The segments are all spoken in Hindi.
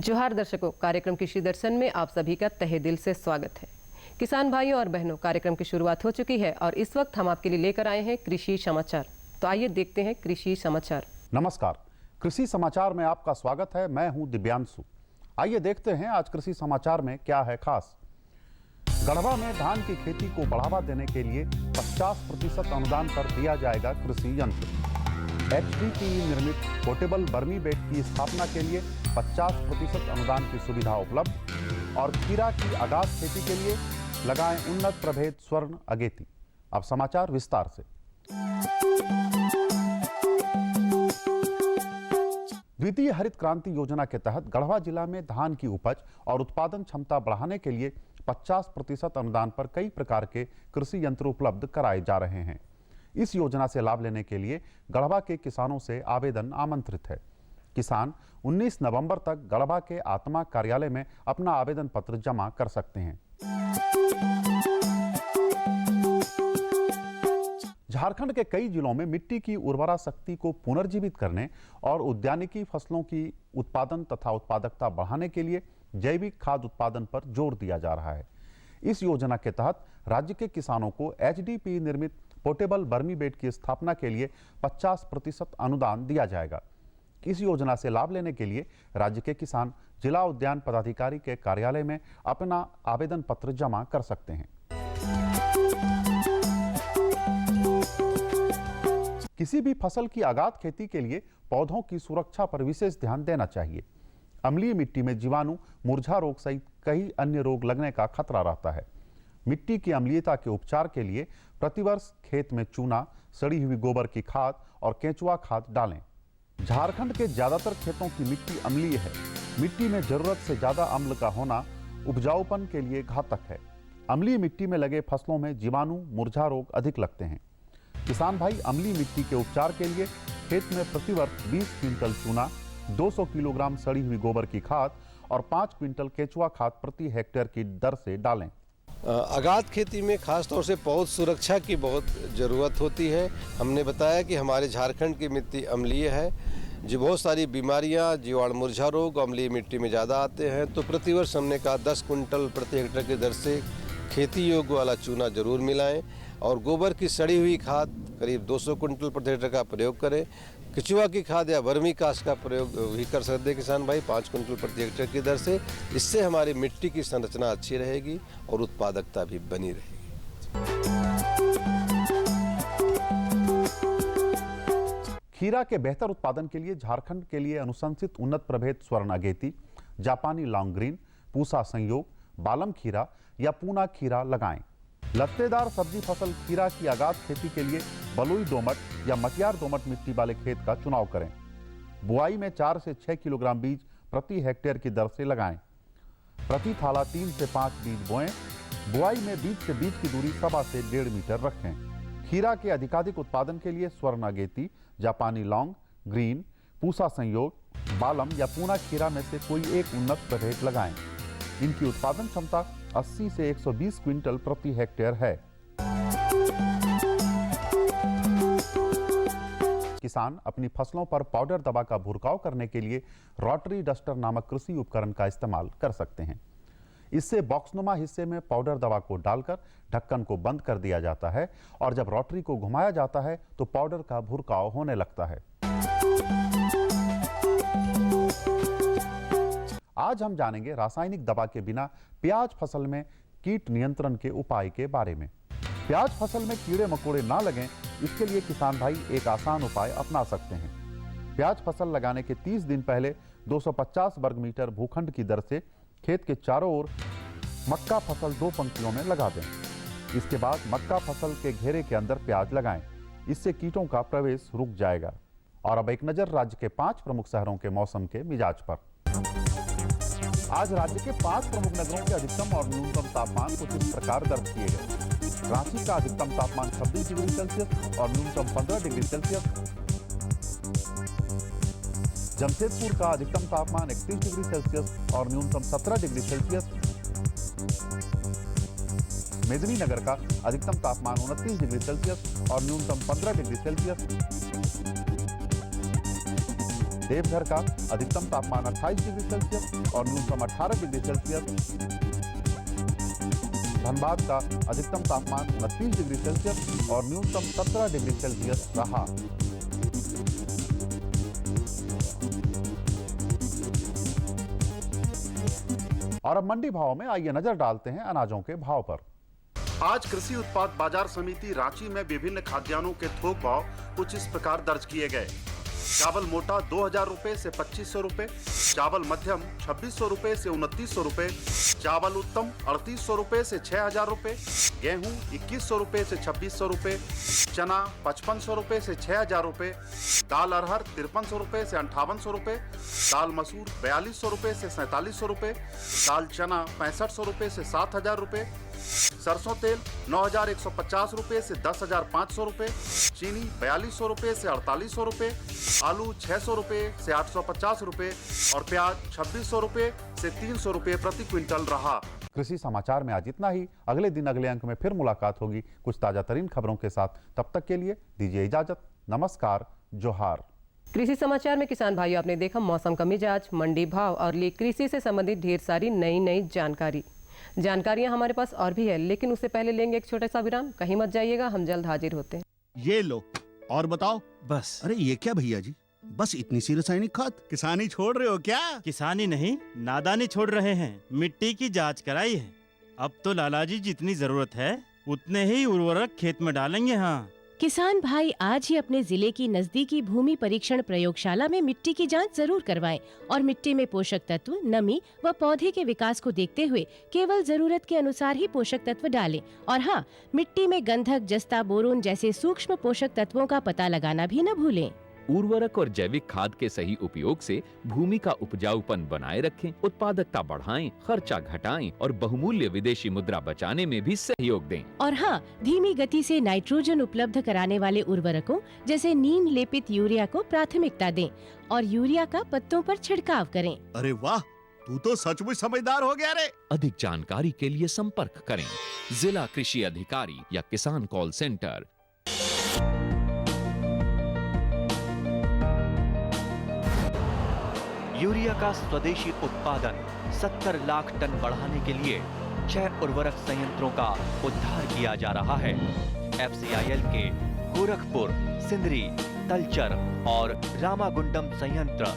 जोहार दर्शकों, कार्यक्रम कृषि दर्शन में आप सभी का तहे दिल से स्वागत है। किसान भाइयों और बहनों, कार्यक्रम की शुरुआत हो चुकी है और इस वक्त हम आपके लिए लेकर आए हैं कृषि समाचार। तो आइए देखते हैं कृषि समाचार। नमस्कार, कृषि समाचार में आपका स्वागत है। मैं हूं दिव्यांशु। आइए देखते हैं आज कृषि समाचार में क्या है खास। गढ़वा में धान की खेती को बढ़ावा देने के लिए 50% अनुदान पर दिया जाएगा कृषि यंत्र। HDPE निर्मित पोर्टेबल बर्मी बेड की स्थापना के लिए 50% अनुदान की सुविधा उपलब्ध। और खीरा की आगाज खेती के लिए लगाएं उन्नत प्रभेद स्वर्ण अगेती। अब समाचार विस्तार से। द्वितीय हरित क्रांति योजना के तहत गढ़वा जिला में धान की उपज और उत्पादन क्षमता बढ़ाने के लिए 50% अनुदान पर कई प्रकार के कृषि यंत्र उपलब्ध कराए जा रहे हैं। इस योजना से लाभ लेने के लिए गढ़वा के किसानों से आवेदन आमंत्रित है। किसान 19 नवंबर तक गढ़वा के आत्मा कार्यालय में अपना आवेदन पत्र जमा कर सकते हैं। झारखंड के कई जिलों में मिट्टी की उर्वरा शक्ति को पुनर्जीवित करने और उद्यानिकी फसलों की उत्पादन तथा उत्पादकता बढ़ाने के लिए जैविक खाद उत्पादन पर जोर दिया जा रहा है। इस योजना के तहत राज्य के किसानों को HDPE निर्मित पोर्टेबल बर्मी बेड की स्थापना के लिए 50% अनुदान दिया जाएगा। इस योजना से लाभ लेने के लिए राज्य के किसान जिला उद्यान पदाधिकारी के कार्यालय में अपना आवेदन पत्र जमा कर सकते हैं। किसी भी फसल की आगाज खेती के लिए पौधों की सुरक्षा पर विशेष ध्यान देना चाहिए। अम्लीय मिट्टी में जीवाणु, मुरझा रोग सहित कई अन्य रोग लगने का खतरा रहता है। मिट्टी की अम्लीयता के उपचार के लिए प्रतिवर्ष खेत में चूना, सड़ी हुई गोबर की खाद और केंचुआ खाद डालें। झारखंड के ज्यादातर खेतों की मिट्टी अम्लीय है। मिट्टी में जरूरत से ज्यादा अम्ल का होना उपजाऊपन के लिए घातक है। अम्लीय मिट्टी में लगे फसलों में जीवाणु, मुरझा रोग अधिक लगते हैं। किसान भाई अम्लीय मिट्टी के उपचार के लिए खेत में प्रतिवर्ष 20 क्विंटल चूना, 200 किलोग्राम सड़ी हुई गोबर की खाद और 5 क्विंटल केंचुआ खाद प्रति हेक्टेयर की दर से डालें। आगाज खेती में खास तौर से पौध सुरक्षा की बहुत ज़रूरत होती है। हमने बताया कि हमारे झारखंड की मिट्टी अम्लीय है, जो बहुत सारी बीमारियां, जीवाणु, मुरझा रोग अम्लीय मिट्टी में ज़्यादा आते हैं। तो प्रतिवर्ष हमने कहा 10 क्विंटल प्रति हेक्टेयर की दर से खेती योग्य वाला चूना जरूर मिलाएं और गोबर की सड़ी हुई खाद करीब 200 क्विंटल प्रति हेक्टेयर का प्रयोग करें। केंचुआ की खाद या वर्मी कास्ट का प्रयोग भी कर सकते हैं किसान भाई 5 क्विंटल प्रति हेक्टेयर की दर से। इससे हमारी मिट्टी की संरचना अच्छी रहेगी और उत्पादकता भी बनी रहेगी। खीरा के बेहतर उत्पादन के लिए झारखंड के लिए अनुशंसित उन्नत प्रभेद स्वर्ण अगेती, जापानी लॉन्ग ग्रीन, पूसा संयोग, बालम खीरा या पूना खीरा लगाएं। लत्तेदार सब्जी फसल खीरा की आगाज खेती के लिए बलुई दोमट या मटियार दोमट मिट्टी वाले खेत का चुनाव करें। बुआई में 4 से 6 किलोग्राम बीज प्रति हेक्टेयर की दर से लगाएं। प्रति थाला 3 से 5 बीज बोएं। बुआई में बीज से बीज की दूरी 1.25 से 1.5 मीटर रखें। खीरा के अधिकाधिक उत्पादन के लिए स्वर्ण अगेती, जापानी लौंग, ग्रीन, पूसा संयोग, बालम या पूना खीरा में से कोई एक उन्नत प्रभेद लगाएं। इनकी उत्पादन क्षमता 80 से 120 क्विंटल प्रति हेक्टेयर है। किसान अपनी फसलों पर पाउडर दवा का भुरकाव करने के लिए रोटरी डस्टर नामक कृषि उपकरण का इस्तेमाल कर सकते हैं। इससे बॉक्सनुमा हिस्से में पाउडर दवा को डालकर ढक्कन को बंद कर दिया जाता है और जब रोटरी को घुमाया जाता है तो पाउडर का भुरकाव होने लगता है। आज हम जानेंगे रासायनिक दवा के बिना प्याज फसल में कीट नियंत्रण के उपाय के बारे में। प्याज फसल में कीड़े मकोड़े ना लगें, इसके लिए किसान भाई एक आसान उपाय अपना सकते हैं। प्याज फसल लगाने के 30 दिन पहले 250 वर्ग मीटर भूखंड की दर से खेत के चारों ओर मक्का फसल 2 पंक्तियों में लगा दें। इसके बाद मक्का फसल के घेरे के अंदर प्याज लगाएं। इससे कीटों का प्रवेश रुक जाएगा। और अब एक नजर राज्य के 5 प्रमुख शहरों के मौसम के मिजाज पर। आज राज्य के 5 प्रमुख नगरों के अधिकतम और न्यूनतम तापमान कुछ इस प्रकार दर्ज किए गए। रांची का अधिकतम तापमान 26 डिग्री सेल्सियस और न्यूनतम 15 डिग्री सेल्सियस। जमशेदपुर का अधिकतम तापमान 31 डिग्री सेल्सियस और न्यूनतम 17 डिग्री सेल्सियस। मेदिनीनगर का अधिकतम तापमान 29 डिग्री सेल्सियस और न्यूनतम 15 डिग्री सेल्सियस। देवघर का अधिकतम तापमान 28 डिग्री सेल्सियस और न्यूनतम 18 डिग्री सेल्सियस, धनबाद का अधिकतम तापमान 29 डिग्री सेल्सियस और न्यूनतम 17 डिग्री सेल्सियस रहा। और अब मंडी भाव में आइए नजर डालते हैं अनाजों के भाव पर। आज कृषि उत्पाद बाजार समिति रांची में विभिन्न खाद्यान्नों के थोक भाव कुछ इस प्रकार दर्ज किए गए। चावल मोटा 2000 रुपए से 2500 रुपए, चावल मध्यम 2600 रुपए से 2900 रुपए, चावल उत्तम 3800 रुपए से 6000 रुपए, गेहूं 2100 रुपए से 2600 रुपए, चना 5500 रुपए से 6000 रुपए, दाल अरहर 5300 रुपए से 5800 रुपए, दाल मसूर 4200 रुपए से 4700 रुपए, दाल चना 6500 रुपए से 7000 रुपए, सरसों तेल 9150 रुपए से 10500 रुपए, चीनी 4200 रुपए से 4800 रुपए, आलू 600 रुपए से 850 रुपए और प्याज 2600 रुपए से 300 रुपए प्रति क्विंटल रहा। कृषि समाचार में आज इतना ही। अगले दिन अगले अंक में फिर मुलाकात होगी कुछ ताजा तरीन खबरों के साथ। तब तक के लिए दीजिए इजाजत। नमस्कार, जोहार। कृषि समाचार में किसान भाइयों, आपने देखा मौसम का मिजाज, मंडी भाव और ली कृषि से संबंधित ढेर सारी नई जानकारियां हमारे पास और भी है, लेकिन उससे पहले लेंगे एक छोटा सा विराम। कहीं मत जाइएगा, हम जल्द हाजिर होते हैं। ये लो और बताओ। बस। अरे ये क्या भैया जी, बस इतनी सी रासायनिक खाद? किसानी छोड़ रहे हो क्या? किसानी नहीं, नादानी छोड़ रहे हैं। मिट्टी की जांच कराई है। अब तो लाला जी जितनी जरूरत है उतने ही उर्वरक खेत में डालेंगे। हाँ, किसान भाई आज ही अपने जिले की नजदीकी भूमि परीक्षण प्रयोगशाला में मिट्टी की जांच जरूर करवाएं और मिट्टी में पोषक तत्व, नमी व पौधे के विकास को देखते हुए केवल जरूरत के अनुसार ही पोषक तत्व डालें। और हाँ, मिट्टी में गंधक, जस्ता, बोरोन जैसे सूक्ष्म पोषक तत्वों का पता लगाना भी न भूलें। उर्वरक और जैविक खाद के सही उपयोग से भूमि का उपजाऊपन बनाए रखें, उत्पादकता बढ़ाएं, खर्चा घटाएं और बहुमूल्य विदेशी मुद्रा बचाने में भी सहयोग दें। और हाँ, धीमी गति से नाइट्रोजन उपलब्ध कराने वाले उर्वरकों जैसे नीम लेपित यूरिया को प्राथमिकता दें और यूरिया का पत्तों पर छिड़काव करें। अरे वाह, तू तो सचमुच समझदार हो गया रे। अधिक जानकारी के लिए संपर्क करें जिला कृषि अधिकारी या किसान कॉल सेंटर। यूरिया का स्वदेशी उत्पादन 70 लाख टन बढ़ाने के लिए 6 उर्वरक संयंत्रों का उद्धार किया जा रहा है। FCIL के गोरखपुर, सिंदरी, तलचर और रामागुंडम संयंत्र,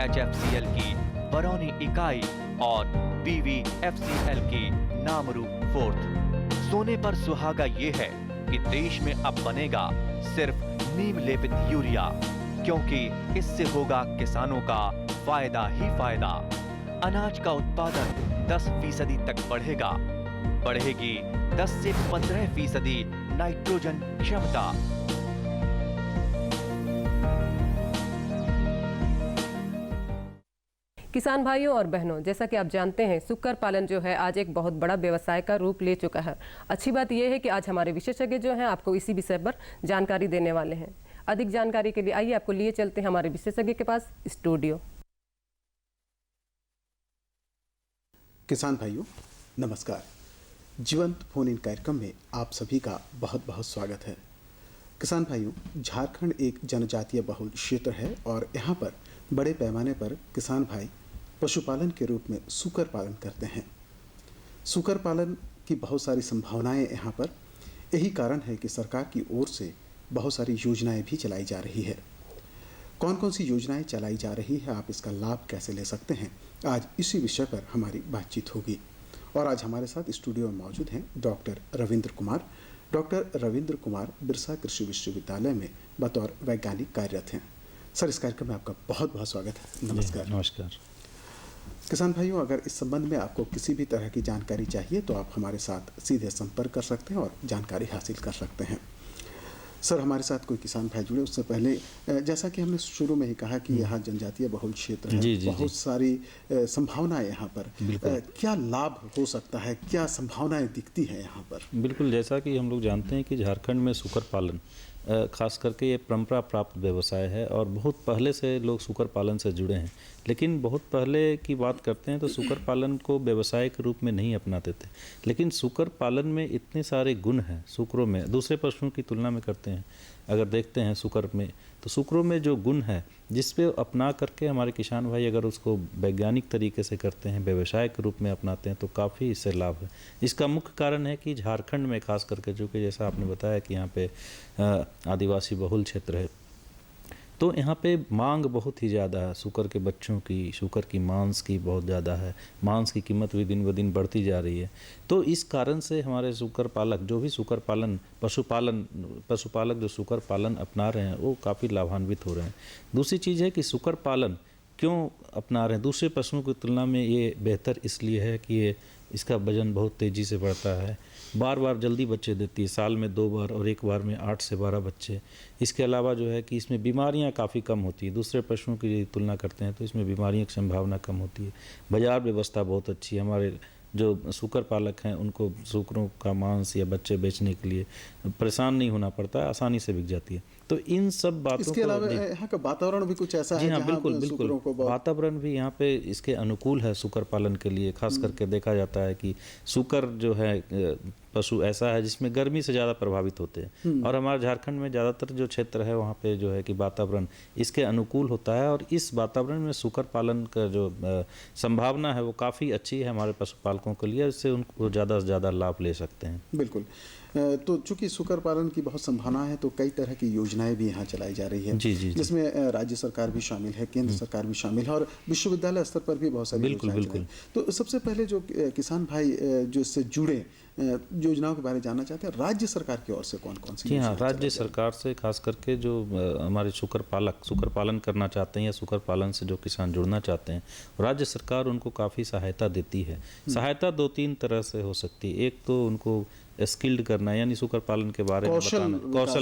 HFCL की बरौनी इकाई और BVFCL की नामरू फोर्थ। सोने पर सुहागा ये है कि देश में अब बनेगा सिर्फ नीम लेपित यूरिया, क्योंकि इससे होगा किसानों का फायदा ही फायदा। अनाज का उत्पादन 10% तक बढ़ेगा। बढ़ेगी 10 से 15% नाइट्रोजन क्षमता। किसान भाइयों और बहनों, जैसा कि आप जानते हैं, सुकर पालन जो है आज एक बहुत बड़ा व्यवसाय का रूप ले चुका है। अच्छी बात यह है कि आज हमारे विशेषज्ञ जो हैं आपको इसी विषय पर जानकारी देने वाले हैं। अधिक जानकारी के लिए आइए आपको लिए चलते हैं हमारे विशेषज्ञ के पास स्टूडियो। किसान भाइयों नमस्कार। जीवंत फोन इन कार्यक्रम में आप सभी का बहुत बहुत स्वागत है। किसान भाइयों, झारखंड एक जनजातीय बहुल क्षेत्र है और यहाँ पर बड़े पैमाने पर किसान भाई पशुपालन के रूप में सूकर पालन करते हैं। सूकर पालन की बहुत सारी संभावनाएं यहाँ पर, यही कारण है कि सरकार की ओर से बहुत सारी योजनाएं भी चलाई जा रही है। कौन कौन सी योजनाएं चलाई जा रही है, आप इसका लाभ कैसे ले सकते हैं, आज इसी विषय पर हमारी बातचीत होगी। और आज हमारे साथ स्टूडियो में मौजूद हैं डॉक्टर रविंद्र कुमार। डॉक्टर रविंद्र कुमार बिरसा कृषि विश्वविद्यालय में बतौर वैज्ञानिक कार्यरत हैं। सर, इस कार्यक्रम में आपका बहुत बहुत स्वागत है। नमस्कार। नमस्कार। किसान भाइयों, अगर इस संबंध में आपको किसी भी तरह की जानकारी चाहिए तो आप हमारे साथ सीधे संपर्क कर सकते हैं और जानकारी हासिल कर सकते हैं। सर, हमारे साथ कोई किसान भाई जुड़े, उससे पहले जैसा कि हमने शुरू में ही कहा कि यहाँ जनजातीय बहुल क्षेत्र है, बहुत सारी संभावनाएं यहाँ पर, क्या लाभ हो सकता है, क्या संभावनाएं दिखती हैं यहाँ पर? बिल्कुल, जैसा कि हम लोग जानते हैं कि झारखंड में सूकर पालन खास करके ये परंपरा प्राप्त व्यवसाय है और बहुत पहले से लोग सूकर पालन से जुड़े हैं। लेकिन बहुत पहले की बात करते हैं तो सूकर पालन को व्यवसाय के रूप में नहीं अपनाते थे, लेकिन सूकर पालन में इतने सारे गुण हैं सूकरों में, दूसरे पशुओं की तुलना में करते हैं अगर देखते हैं सूकर में, तो सूकरों में जो गुण है जिस पे अपना करके हमारे किसान भाई अगर उसको वैज्ञानिक तरीके से करते हैं, व्यवसाय के रूप में अपनाते हैं, तो काफ़ी इससे लाभ है। इसका मुख्य कारण है कि झारखंड में खास करके, जो कि जैसा आपने बताया कि यहाँ पे आदिवासी बहुल क्षेत्र है, तो यहाँ पे मांग बहुत ही ज़्यादा है शूकर के बच्चों की, शूकर की मांस की बहुत ज़्यादा है। मांस की कीमत भी दिन ब दिन बढ़ती जा रही है। तो इस कारण से हमारे शूकर पालक, जो भी शूकर पालन पशुपालक जो शूकर पालन अपना रहे हैं, वो काफ़ी लाभान्वित हो रहे हैं। दूसरी चीज़ है कि शूकर पालन क्यों अपना रहे हैं, दूसरे पशुओं की तुलना में ये बेहतर इसलिए है कि इसका वजन बहुत तेज़ी से बढ़ता है, बार बार जल्दी बच्चे देती है, साल में 2 बार और एक बार में 8 से 12 बच्चे। इसके अलावा जो है कि इसमें बीमारियां काफ़ी कम होती है, दूसरे पशुओं की तुलना करते हैं तो इसमें बीमारियों की संभावना कम होती है। बाजार व्यवस्था बहुत अच्छी है। हमारे जो शूकर पालक हैं उनको शूकरों का मांस या बच्चे बेचने के लिए परेशान नहीं होना पड़ता है, आसानी से बिक जाती है। तो इन सब बातों इसके अलावा यहाँ का वातावरण भी कुछ ऐसा है, हाँ, जहाँ बिल्कुल वातावरण भी यहाँ पे इसके अनुकूल है शूकर पालन के लिए। खास करके देखा जाता है कि शूकर जो है पशु ऐसा है जिसमें गर्मी से ज़्यादा प्रभावित होते हैं, और हमारे झारखंड में ज़्यादातर जो क्षेत्र है वहाँ पे जो है कि वातावरण इसके अनुकूल होता है, और इस वातावरण में शूकर पालन का जो संभावना है वो काफ़ी अच्छी है हमारे पशुपालकों के लिए। इससे उनको ज़्यादा से ज़्यादा लाभ ले सकते हैं। बिल्कुल। तो चूंकि शूकर पालन की बहुत संभावना है, तो कई तरह की योजनाएं भी यहाँ चलाई जा रही है, जिसमें राज्य सरकार भी शामिल है, केंद्र सरकार भी शामिल है, और विश्वविद्यालय स्तर पर भी बहुत सारी योजनाएं चलाई। तो सबसे पहले जो किसान भाई जो इससे जुड़े योजनाओं के बारे में जानना चाहते हैं, राज्य सरकार की ओर से कौन कौन सी? जी हाँ, राज्य सरकार से खास करके जो हमारे शूकर पालन करना चाहते हैं या शूकर पालन से जो किसान जुड़ना चाहते हैं, राज्य सरकार उनको काफ़ी सहायता देती है। सहायता 2-3 तरह से हो सकती है। एक तो उनको स्किल्ड करना, यानी शूकर पालन के बारे में बताना,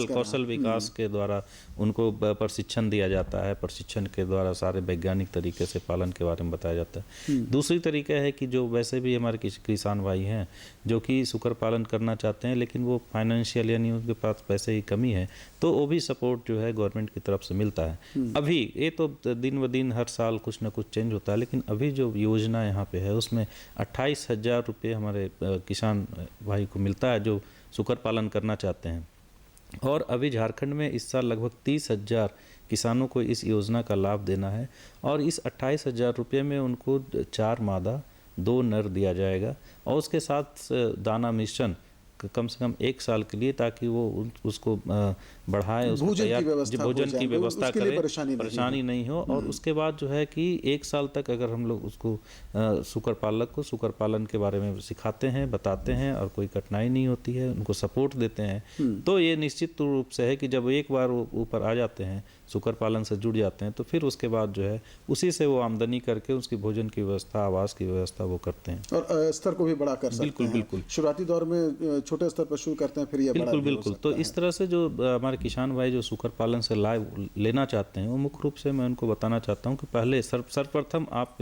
कौशल विकास के द्वारा उनको प्रशिक्षण दिया जाता है। प्रशिक्षण के द्वारा सारे वैज्ञानिक तरीके से पालन के बारे में बताया जाता है। दूसरी तरीका है कि जो वैसे भी हमारे किसान भाई हैं जो कि शूकर पालन करना चाहते हैं, लेकिन वो फाइनेंशियल यानी उनके पास पैसे की कमी है, तो वो भी सपोर्ट जो है गवर्नमेंट की तरफ से मिलता है। अभी ये तो दिन ब दिन हर साल कुछ ना कुछ चेंज होता है, लेकिन अभी जो योजना यहाँ पे है उसमें 28,000 रुपये हमारे किसान भाई को मिलता है जो शूकर पालन करना चाहते हैं। और अभी झारखंड में इस साल लगभग 30,000 किसानों को इस योजना का लाभ देना है, और इस 28,000 रुपये में उनको 4 मादा 2 नर दिया जाएगा, और उसके साथ दाना मिश्रण कम से कम 1 साल के लिए, ताकि वो उसको बढ़ाए, उसको भोजन की व्यवस्था करें, परेशानी नहीं हो। और उसके बाद जो है कि 1 साल तक अगर हम लोग उसको शूकर पालक को शूकर पालन के बारे में सिखाते हैं, बताते हैं, और कोई कठिनाई नहीं होती है, उनको सपोर्ट देते हैं, तो ये निश्चित रूप से है कि जब एक बार वो ऊपर आ जाते हैं, शूकर पालन से जुड़ जाते हैं, तो फिर उसके बाद जो है उसी से वो आमदनी करके उसकी भोजन की व्यवस्था, आवास की व्यवस्था वो करते हैं, और स्तर को भी बड़ा कर सकते हैं। बिल्कुल। शुरुआती दौर में छोटे स्तर पर शुरू करते हैं, फिर ये बिल्कुल। तो इस तरह से जो हमारे किसान भाई जो शूकर पालन से लाभ लेना चाहते हैं, वो मुख्य रूप से मैं उनको बताना चाहता हूँ कि पहले सर्वप्रथम आप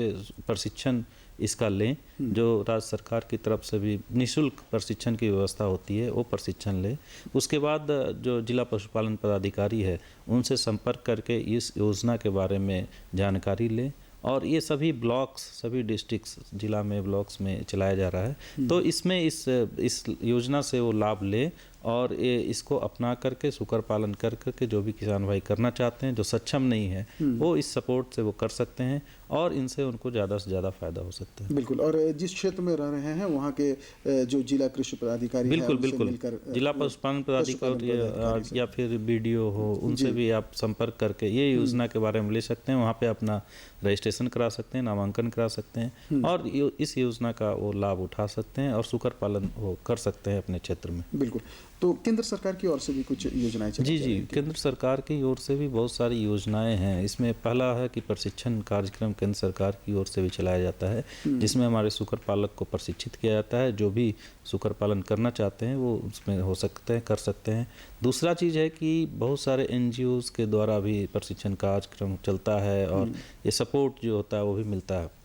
प्रशिक्षण इसका लें, जो राज्य सरकार की तरफ से भी निःशुल्क प्रशिक्षण की व्यवस्था होती है, वो प्रशिक्षण लें। उसके बाद जो जिला पशुपालन पदाधिकारी है उनसे संपर्क करके इस योजना के बारे में जानकारी लें, और ये सभी ब्लॉक्स, सभी डिस्ट्रिक्ट्स, जिला में ब्लॉक्स में चलाया जा रहा है। तो इसमें इस योजना से वो लाभ ले, और इसको अपना करके शूकर पालन कर करके जो भी किसान भाई करना चाहते हैं, जो सक्षम नहीं है, वो इस सपोर्ट से वो कर सकते हैं, और इनसे उनको ज़्यादा से ज़्यादा फायदा हो सकता है। बिल्कुल। और जिस क्षेत्र में रह रहे हैं वहाँ के जो जिला कृषि पदाधिकारी, बिल्कुल, जिला पशुपालन पदाधिकारी या फिर BDO हो, उनसे भी आप संपर्क करके ये योजना के बारे में ले सकते हैं। वहाँ पे अपना रजिस्ट्रेशन करा सकते हैं, नामांकन करा सकते हैं, और इस योजना का वो लाभ उठा सकते हैं, और शूकर पालन वो कर सकते हैं अपने क्षेत्र में। बिल्कुल। तो केंद्र सरकार की ओर से भी कुछ योजनाएं चलाई जी, केंद्र सरकार की ओर से भी बहुत सारी योजनाएं हैं। इसमें पहला है कि प्रशिक्षण कार्यक्रम केंद्र सरकार की ओर से भी चलाया जाता है, जिसमें हमारे शूकर पालक को प्रशिक्षित किया जाता है। जो भी शूकर पालन करना चाहते हैं वो उसमें हो सकते हैं, कर सकते हैं। दूसरा चीज़ है कि बहुत सारे NGOs के द्वारा भी प्रशिक्षण कार्यक्रम चलता है, और ये सपोर्ट जो होता है वो भी मिलता है।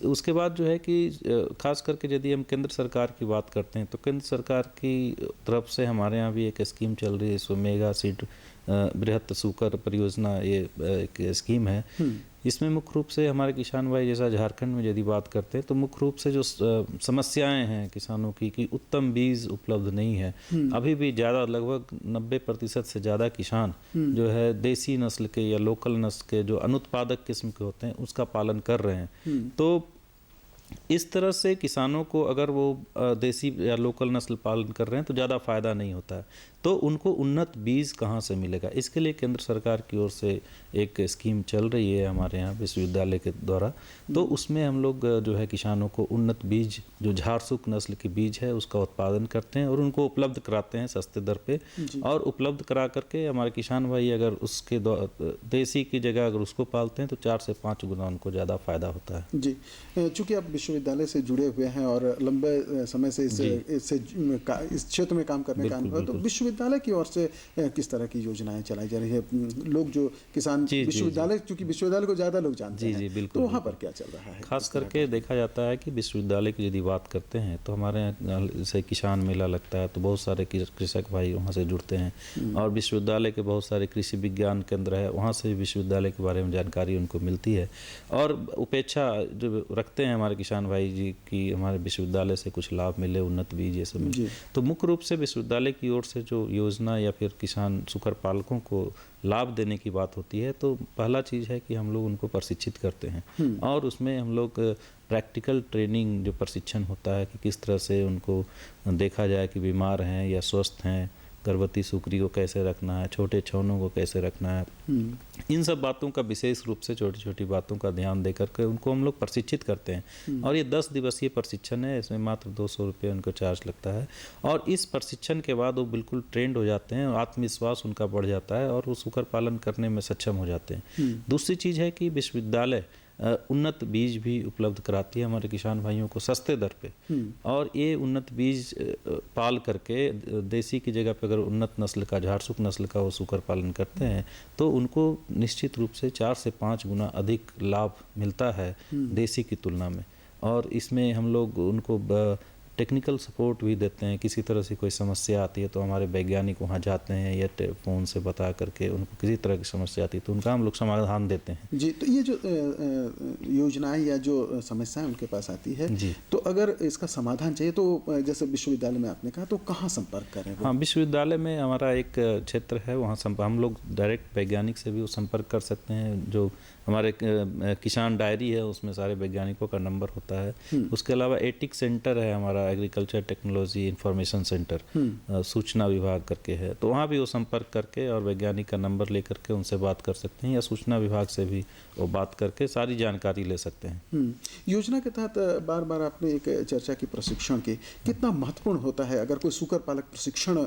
उसके बाद जो है कि खास करके यदि हम केंद्र सरकार की बात करते हैं, तो केंद्र सरकार की तरफ से हमारे यहाँ भी एक स्कीम चल रही है, इसमें मेगा सीड बृहत शूकर परियोजना, ये एक स्कीम है। इसमें मुख्य रूप से हमारे किसान भाई जैसा झारखंड में यदि बात करते हैं तो मुख्य रूप से जो समस्याएं हैं किसानों की कि उत्तम बीज उपलब्ध नहीं है। अभी भी ज़्यादा लगभग 90% से ज़्यादा किसान जो है देसी नस्ल के या लोकल नस्ल के जो अनुत्पादक किस्म के होते हैं उसका पालन कर रहे हैं। तो इस तरह से किसानों को अगर वो देसी या लोकल नस्ल पालन कर रहे हैं तो ज़्यादा फायदा नहीं होता है। तो उनको उन्नत बीज कहाँ से मिलेगा, इसके लिए केंद्र सरकार की ओर से एक स्कीम चल रही है हमारे यहाँ विश्वविद्यालय के द्वारा। तो उसमें हम लोग जो है किसानों को उन्नत बीज जो झारसुक नस्ल के बीज है उसका उत्पादन करते हैं और उनको उपलब्ध कराते हैं सस्ते दर पे। और उपलब्ध करा करके हमारे किसान भाई अगर उसके देसी की जगह अगर उसको पालते हैं तो 4 से 5 गुना उनको ज़्यादा फायदा होता है। जी, चूँकि आप विश्वविद्यालय से जुड़े हुए हैं और लंबे समय से इस क्षेत्र में काम करने का अनुभव, तो विश्वविद्यालय की ओर से किस तरह की योजनाएं चलाई जा रही है? लोग जो किसान विश्वविद्यालय, चूँकि विश्वविद्यालय को ज़्यादा लोग जानते हैं, जी बिल्कुल, तो वहाँ पर क्या चल रहा है? खास करके देखा जाता है कि विश्वविद्यालय की यदि बात करते हैं तो हमारे यहाँ जैसे किसान मेला लगता है तो बहुत सारे कृषक भाई वहाँ से जुड़ते हैं और विश्वविद्यालय के बहुत सारे कृषि विज्ञान केंद्र है, वहाँ से विश्वविद्यालय के बारे में जानकारी उनको मिलती है। और अपेक्षा जो रखते हैं हमारे किसान भाई जी कि हमारे विश्वविद्यालय से कुछ लाभ मिले, उन्नत बीज ये सब मिले। तो मुख्य रूप से विश्वविद्यालय की ओर से जो योजना या फिर किसान सुकर पालकों को लाभ देने की बात होती है तो पहला चीज़ है कि हम लोग उनको प्रशिक्षित करते हैं और उसमें हम लोग प्रैक्टिकल ट्रेनिंग जो प्रशिक्षण होता है कि किस तरह से उनको देखा जाए कि बीमार हैं या स्वस्थ हैं, गर्भवती सुकरी को कैसे रखना है, छोटे छौनों को कैसे रखना है, इन सब बातों का विशेष रूप से छोटी छोटी बातों का ध्यान देकर के उनको हम लोग प्रशिक्षित करते हैं। और ये 10 दिवसीय प्रशिक्षण है, इसमें मात्र 200 रुपये उनको चार्ज लगता है। और इस प्रशिक्षण के बाद वो बिल्कुल ट्रेंड हो जाते हैं, आत्मविश्वास उनका बढ़ जाता है और वो सुकर पालन करने में सक्षम हो जाते हैं। दूसरी चीज़ है कि विश्वविद्यालय उन्नत बीज भी उपलब्ध कराती है हमारे किसान भाइयों को सस्ते दर पे। और ये उन्नत बीज पाल करके देसी की जगह पे अगर उन्नत नस्ल का झारसुक नस्ल का वो सुकर पालन करते हैं तो उनको निश्चित रूप से 4 से 5 गुना अधिक लाभ मिलता है देसी की तुलना में। और इसमें हम लोग उनको टेक्निकल सपोर्ट भी देते हैं, किसी तरह से कोई समस्या आती है तो हमारे वैज्ञानिक वहाँ जाते हैं या फ़ोन से बता करके उनको किसी तरह की समस्या आती है तो उनका हम लोग समाधान देते हैं। जी, तो ये जो योजनाएं या जो समस्याएं उनके पास आती है जी, तो अगर इसका समाधान चाहिए तो जैसे विश्वविद्यालय में आपने कहा तो कहाँ संपर्क करें? हाँ, विश्वविद्यालय में हमारा एक क्षेत्र है, वहाँ हम लोग डायरेक्ट वैज्ञानिक से भी संपर्क कर सकते हैं। जो हमारे किसान डायरी है उसमें सारे वैज्ञानिकों का नंबर होता है। उसके अलावा एटिक सेंटर है हमारा, एग्रीकल्चर टेक्नोलॉजी इंफॉर्मेशन सेंटर, सूचना विभाग करके है, तो वहाँ भी वो संपर्क करके और वैज्ञानिक का नंबर ले करके उनसे बात कर सकते हैं या सूचना विभाग से भी वो बात करके सारी जानकारी ले सकते हैं। योजना के तहत बार बार आपने एक चर्चा की प्रशिक्षण की, कितना महत्वपूर्ण होता है? अगर कोई सुकर पालक प्रशिक्षण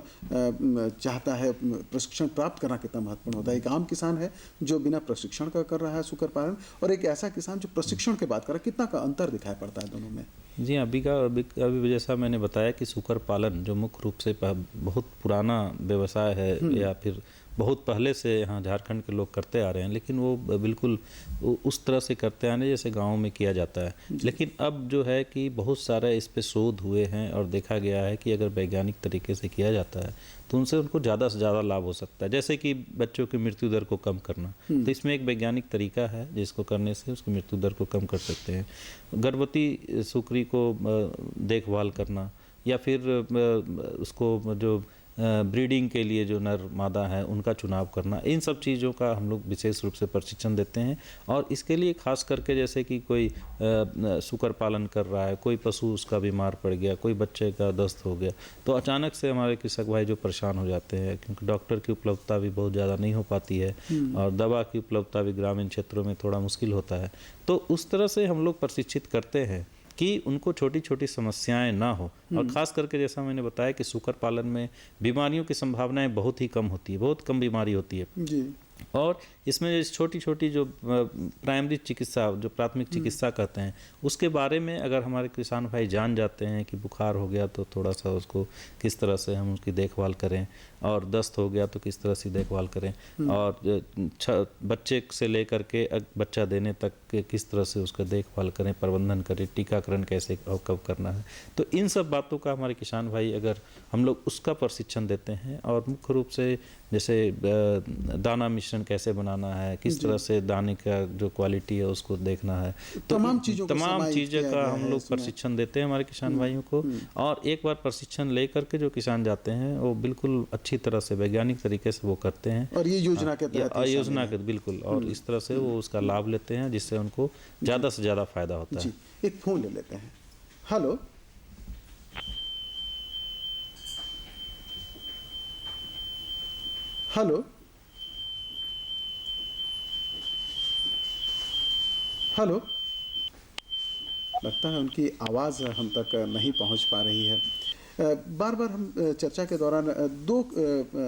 चाहता है, प्रशिक्षण प्राप्त करना कितना महत्वपूर्ण होता है? एक आम किसान है जो बिना प्रशिक्षण का कर रहा है सुकर पालन, और एक ऐसा किसान जो प्रशिक्षण के बाद कर रहा है, कितना का अंतर दिखाई पड़ता है दोनों में? जी, अभी जैसा मैंने बताया कि सुकर पालन जो मुख्य रूप से बहुत पुराना व्यवसाय है या फिर बहुत पहले से यहाँ झारखंड के लोग करते आ रहे हैं, लेकिन वो बिल्कुल उस तरह से करते आने जैसे गाँव में किया जाता है। लेकिन अब जो है कि बहुत सारे इस पे शोध हुए हैं और देखा गया है कि अगर वैज्ञानिक तरीके से किया जाता है तो उनसे उनको ज़्यादा से ज़्यादा लाभ हो सकता है। जैसे कि बच्चों की मृत्यु दर को कम करना, तो इसमें एक वैज्ञानिक तरीका है जिसको करने से उसकी मृत्यु दर को कम कर सकते हैं। गर्भवती सुकरी को देखभाल करना या फिर उसको जो ब्रीडिंग के लिए जो नर मादा है उनका चुनाव करना, इन सब चीज़ों का हम लोग विशेष रूप से प्रशिक्षण देते हैं। और इसके लिए खास करके जैसे कि कोई सुकर पालन कर रहा है, कोई पशु उसका बीमार पड़ गया, कोई बच्चे का दस्त हो गया, तो अचानक से हमारे कृषक भाई जो परेशान हो जाते हैं क्योंकि डॉक्टर की उपलब्धता भी बहुत ज़्यादा नहीं हो पाती है और दवा की उपलब्धता भी ग्रामीण क्षेत्रों में थोड़ा मुश्किल होता है। तो उस तरह से हम लोग प्रशिक्षित करते हैं कि उनको छोटी छोटी समस्याएं ना हो। और ख़ास करके जैसा मैंने बताया कि सुकर पालन में बीमारियों की संभावनाएं बहुत ही कम होती है, बहुत कम बीमारी होती है जी। और इसमें छोटी छोटी जो प्राइमरी चिकित्सा, जो प्राथमिक चिकित्सा कहते हैं, उसके बारे में अगर हमारे किसान भाई जान जाते हैं कि बुखार हो गया तो थोड़ा सा उसको किस तरह से हम उसकी देखभाल करें, और दस्त हो गया तो किस तरह से देखभाल करें, और बच्चे से लेकर के बच्चा देने तक किस तरह से उसका देखभाल करें, प्रबंधन करें, टीकाकरण कैसे और कब करना है, तो इन सब बातों का हमारे किसान भाई अगर हम लोग उसका प्रशिक्षण देते हैं। और मुख्य रूप से जैसे दाना मिश्रण कैसे बनाना है, किस तरह से दाने का जो क्वालिटी है उसको देखना है, तो तमाम चीज़ों का हम लोग प्रशिक्षण देते हैं हमारे किसान भाइयों को। और एक बार प्रशिक्षण ले करके जो किसान जाते हैं वो बिल्कुल अच्छी तरह से वैज्ञानिक तरीके से वो करते हैं, और ये योजना के तहत बिल्कुल, और इस तरह से वो उसका लाभ लेते हैं, जिससे उनको ज़्यादा से ज़्यादा फायदा होता है। एक फोन ले लेते हैं। Hello, hello, hello. लगता है उनकी आवाज़ हम तक नहीं पहुंच पा रही है। बार बार हम चर्चा के दौरान दो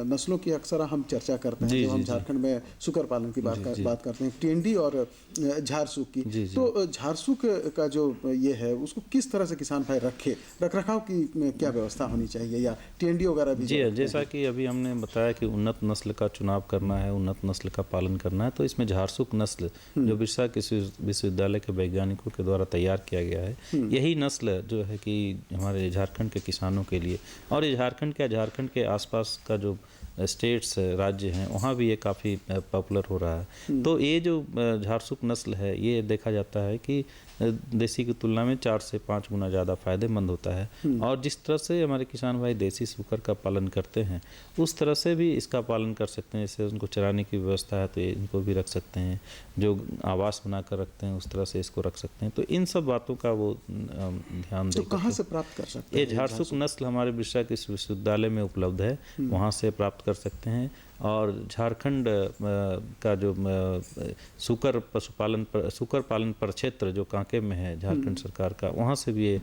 नस्लों की अक्सर हम चर्चा करते हैं। जब हम झारखंड में सुकर पालन की बात करते हैं, टेंडी और झारसूख की, तो झारसूख का जो ये है उसको किस तरह से किसान भाई रख रखाव की क्या व्यवस्था होनी चाहिए, या टेंडी वगैरह भी? जी, जैसा कि अभी हमने बताया कि उन्नत नस्ल का चुनाव करना है, उन्नत नस्ल का पालन करना है, तो इसमें झारसूख नस्ल जो बिरसा कृषि विश्वविद्यालय के वैज्ञानिकों के द्वारा तैयार किया गया है, यही नस्ल जो है कि हमारे झारखंड के किसानों के लिए, और ये झारखंड के आसपास का जो स्टेट्स राज्य हैं वहाँ भी ये काफ़ी पॉपुलर हो रहा है। तो ये जो झारसूख नस्ल है ये देखा जाता है कि देसी की तुलना में 4 से 5 गुना ज़्यादा फ़ायदेमंद होता है। और जिस तरह से हमारे किसान भाई देसी सूकर का पालन करते हैं उस तरह से भी इसका पालन कर सकते हैं। जैसे उनको चराने की व्यवस्था है तो इनको भी रख सकते हैं, जो आवास बनाकर रखते हैं उस तरह से इसको रख सकते हैं। तो इन सब बातों का वो ध्यान दें। तो कहाँ से प्राप्त कर सकते हैं? ये झारसूख नस्ल हमारे बिरसा कृषि विश्वविद्यालय में उपलब्ध है, वहाँ से प्राप्त कर सकते हैं। और झारखंड का जो सुकर पालन प्रक्षेत्र जो कांके में है झारखंड सरकार का, वहाँ से भी ये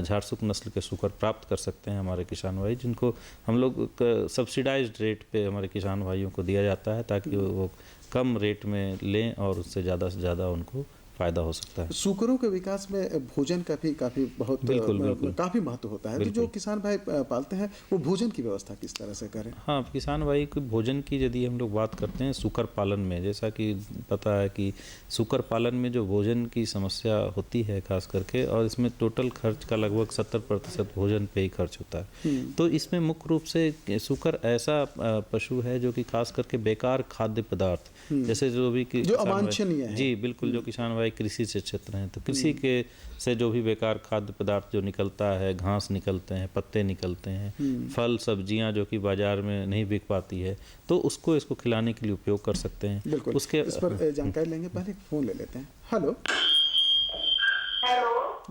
झारसूख नस्ल के सुकर प्राप्त कर सकते हैं हमारे किसान भाई, जिनको हम लोग सब्सिडाइज्ड रेट पे हमारे किसान भाइयों को दिया जाता है ताकि वो कम रेट में लें और उससे ज़्यादा से ज़्यादा उनको फायदा हो सकता है। सूकरों के विकास में भोजन का भी काफ़ी काफ़ी महत्व होता है। तो जो किसान भाई पालते हैं वो भोजन की व्यवस्था किस तरह से करें? हाँ, किसान भाई को भोजन की यदि हम लोग बात करते हैं सूकर पालन में, जैसा कि पता है कि सूकर पालन में जो भोजन की समस्या होती है खास करके, और इसमें टोटल खर्च का लगभग 70% भोजन पे ही खर्च होता है। तो इसमें मुख्य रूप से सूकर ऐसा पशु है जो कि खास करके बेकार खाद्य पदार्थ, जैसे जो भी जो अवांछनीय है, जी बिल्कुल, जो किसान भाई कृषि से क्षेत्र हैं तो कृषि के से जो भी बेकार खाद्य पदार्थ जो निकलता है, घास निकलते हैं, पत्ते निकलते हैं, फल सब्जियां जो कि बाजार में नहीं बिक पाती है, तो इसको खिलाने के लिए उपयोग कर सकते हैं। बिल्कुल, उसके इस पर जानकारी लेंगे। पहले फोन ले लेते हैं। हेलो,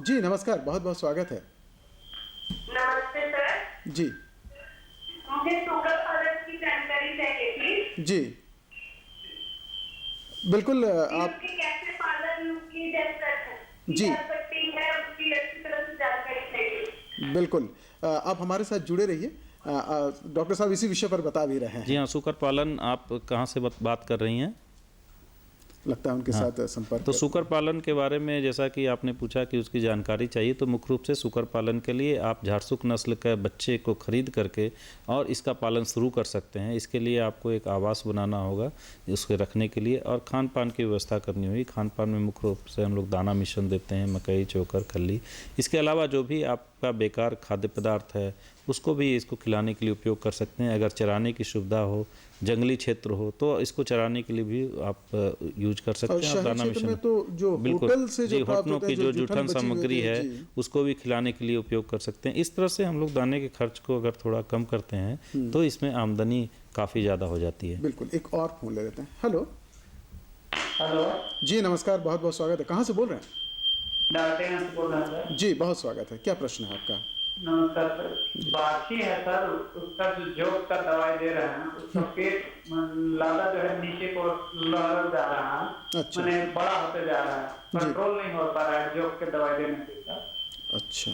जी नमस्कार, बहुत बहुत स्वागत है। नमस्ते सर जी, मुझे सूकर पालन की जानकारी चाहिए थी। जी बिल्कुल, आप कैसे पालन की जी है उसकी अच्छी तरह से जानकारी चाहिए। बिल्कुल, आप हमारे साथ जुड़े रहिए। डॉक्टर साहब इसी विषय पर बता भी रहे हैं। जी हाँ, सूकर पालन आप कहाँ से बात कर रही हैं? लगता है उनके साथ संपर्क। तो सूकर पालन के बारे में जैसा कि आपने पूछा कि उसकी जानकारी चाहिए, तो मुख्य रूप से सूकर पालन के लिए आप झारसूख नस्ल के बच्चे को खरीद करके और इसका पालन शुरू कर सकते हैं। इसके लिए आपको एक आवास बनाना होगा उसके रखने के लिए, और खान पान की व्यवस्था करनी होगी। खान पान में मुख्य रूप से हम लोग दाना मिश्रण देते हैं, मकई, चोकर, खल्ली। इसके अलावा जो भी आपका बेकार खाद्य पदार्थ है उसको भी इसको खिलाने के लिए उपयोग कर सकते हैं। अगर चराने की सुविधा हो, जंगली क्षेत्र हो, तो इसको चराने के लिए भी आप यूज कर सकते हैं। दाना मिश्रण तो जो होटल से जो होटलों की जो जूठन सामग्री है उसको भी खिलाने के लिए उपयोग कर सकते हैं। इस तरह से हम लोग दाने के खर्च को अगर थोड़ा कम करते हैं तो इसमें आमदनी काफ़ी ज़्यादा हो जाती है। बिल्कुल, एक और फोन ले लेते हैं। हेलो, जी नमस्कार, बहुत बहुत स्वागत है। कहाँ से बोल रहे हैं? बोल रहे हैं जी, बहुत स्वागत है। क्या प्रश्न है आपका? नमस्कार सर, बाछी है सर, उसका जो जोक का दवाई दे रहे हैं, उसका पेट लादा जो है नीचे को लहर जा रहा है। अच्छा, मैंने बड़ा होते जा रहा है, कंट्रोल नहीं हो पा रहा है जोक के दवाई देने से। अच्छा,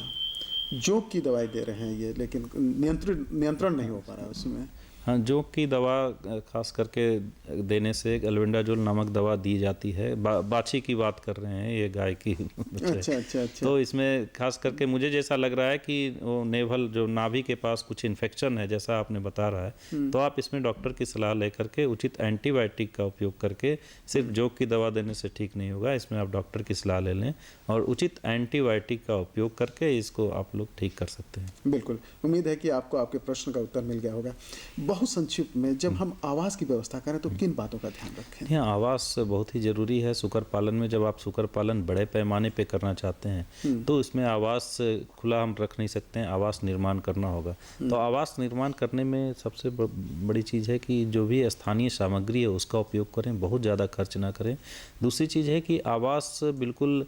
जोक की दवाई दे रहे हैं ये, लेकिन नियंत्रण नहीं हो पा रहा है उसमें। हाँ, जोक की दवा खास करके देने से एल्बेंडाजोल नामक दवा दी जाती है। बाछी की बात कर रहे हैं, ये गाय की अच्छा। तो इसमें खास करके मुझे जैसा लग रहा है कि वो नेवल जो नाभि के पास कुछ इन्फेक्शन है जैसा आपने बता रहा है, तो आप इसमें डॉक्टर की सलाह लेकर के उचित एंटीबायोटिक का उपयोग करके, सिर्फ जोक की दवा देने से ठीक नहीं होगा, इसमें आप डॉक्टर की सलाह ले लें और उचित एंटीबायोटिक का उपयोग करके इसको आप लोग ठीक कर सकते हैं। बिल्कुल, उम्मीद है कि आपको आपके प्रश्न का उत्तर मिल गया होगा। बहुत संक्षिप्त में जब हम आवास की व्यवस्था करें तो किन बातों का ध्यान रखें? यहाँ आवास बहुत ही ज़रूरी है। सुकर पालन में जब आप सुकर पालन बड़े पैमाने पे करना चाहते हैं तो इसमें आवास खुला हम रख नहीं सकते हैं, आवास निर्माण करना होगा। तो आवास निर्माण करने में सबसे बड़ी चीज़ है कि जो भी स्थानीय सामग्री है उसका उपयोग करें, बहुत ज़्यादा खर्च ना करें। दूसरी चीज़ है कि आवास बिल्कुल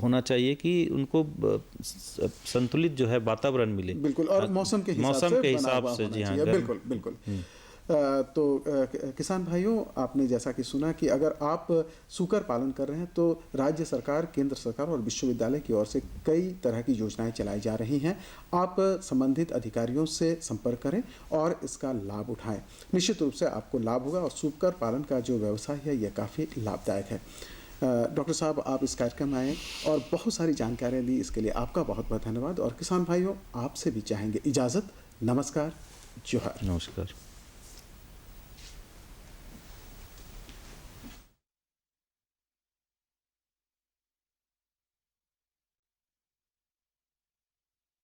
होना चाहिए कि उनको संतुलित जो है वातावरण मिले, बिल्कुल, और मौसम के हिसाब से जी हाँ, बिल्कुल बिल्कुल। तो किसान भाइयों, आपने जैसा कि सुना कि अगर आप सूकर पालन कर रहे हैं तो राज्य सरकार, केंद्र सरकार और विश्वविद्यालय की ओर से कई तरह की योजनाएं चलाई जा रही हैं। आप संबंधित अधिकारियों से संपर्क करें और इसका लाभ उठाएं। निश्चित रूप से आपको लाभ होगा और सूकर पालन का जो व्यवसाय है यह काफ़ी लाभदायक है। डॉक्टर साहब, आप इस कार्यक्रम में आए और बहुत सारी जानकारियाँ दी, इसके लिए आपका बहुत बहुत धन्यवाद। और किसान भाइयों, आपसे भी चाहेंगे इजाज़त। नमस्कार, जोहार। नमस्कार।